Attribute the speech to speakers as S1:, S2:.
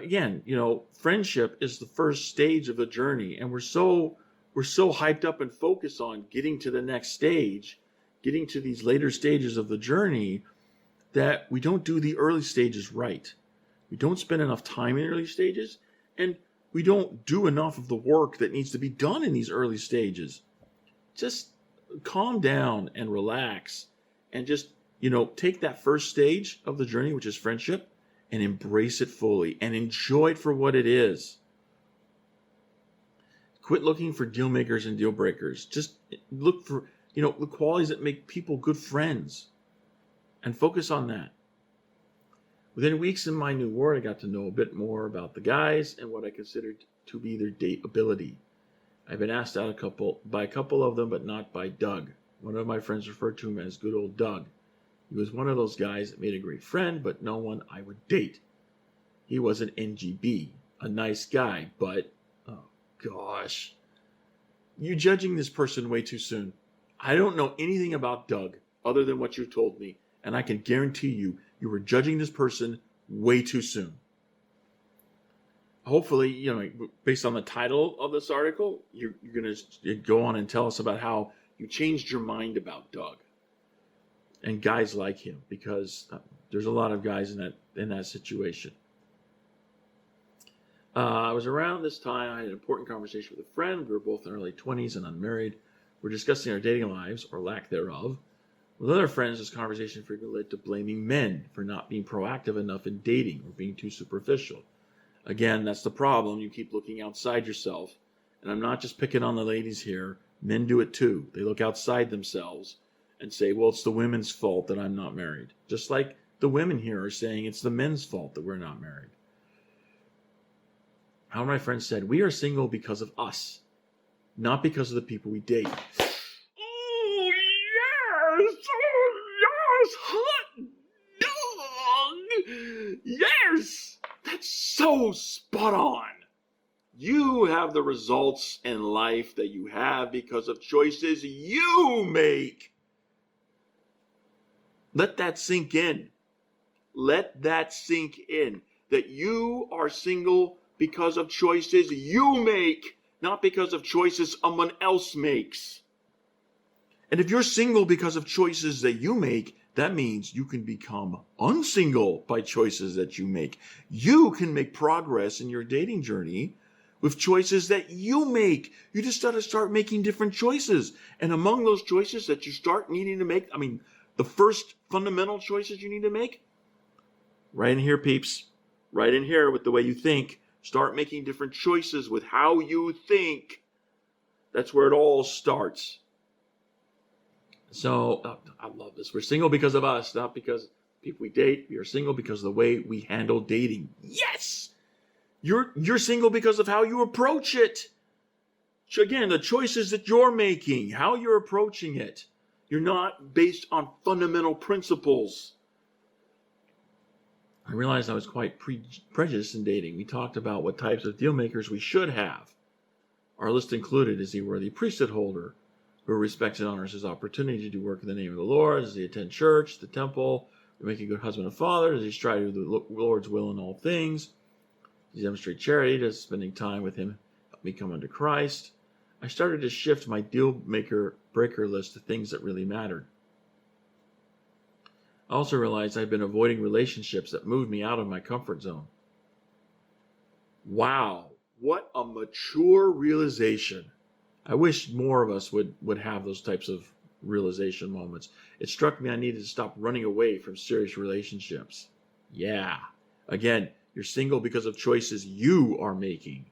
S1: again, friendship is the first stage of the journey, and we're so hyped up and focused on getting to the next stage, getting to these later stages of the journey, that we don't do the early stages right. We don't spend enough time in the early stages, and we don't do enough of the work that needs to be done in these early stages. Just calm down and relax, and just, take that first stage of the journey, which is friendship, and embrace it fully and enjoy it for what it is. Quit looking for deal makers and deal breakers. Just look for, the qualities that make people good friends, and focus on that. Within weeks in my new ward, I got to know a bit more about the guys and what I considered to be their date ability. I've been asked out by a couple of them, but not by Doug. One of my friends referred to him as good old Doug. He was one of those guys that made a great friend, but no one I would date. He was an NGB, a nice guy, but, oh gosh, you judging this person way too soon. I don't know anything about Doug other than what you told me, and I can guarantee you were judging this person way too soon. Hopefully, based on the title of this article, you're going to go on and tell us about how you changed your mind about Doug and guys like him, because there's a lot of guys in that situation. I was around this time. I had an important conversation with a friend. We were both in our early 20s and unmarried. We're discussing our dating lives, or lack thereof. With other friends, this conversation frequently led to blaming men for not being proactive enough in dating or being too superficial. Again, that's the problem. You keep looking outside yourself. And I'm not just picking on the ladies here. Men do it too. They look outside themselves and say, well, it's the women's fault that I'm not married. Just like the women here are saying it's the men's fault that we're not married. How my friend said, we are single because of us, not because of the people we date. Oh, yes, hot dog. Yes, that's so spot on. You have the results in life that you have because of choices you make. Let that sink in. Let that sink in. That you are single because of choices you make, not because of choices someone else makes. And if you're single because of choices that you make, that means you can become unsingle by choices that you make. You can make progress in your dating journey with choices that you make. You just got to start making different choices. And among those choices that you start needing to make, the first fundamental choices you need to make, right in here, peeps, right in here with the way you think. Start making different choices with how you think. That's where it all starts. So, I love this. We're single because of us, not because people we date. We are single because of the way we handle dating. Yes! You're single because of how you approach it. Again, the choices that you're making, how you're approaching it. You're not based on fundamental principles. I realized I was quite prejudiced in dating. We talked about what types of deal makers we should have. Our list included, is he a worthy priesthood holder who respects and honors his opportunity to do work in the name of the Lord? Does he attend church, the temple? Does he make a good husband and father? Does he strive to do the Lord's will in all things? Does he demonstrate charity? Does spending time with him help me come unto Christ? I started to shift my deal maker breaker list to things that really mattered. I also realized I'd been avoiding relationships that moved me out of my comfort zone. Wow, what a mature realization. I wish more of us would have those types of realization moments. It struck me I needed to stop running away from serious relationships. Yeah, again, you're single because of choices you are making.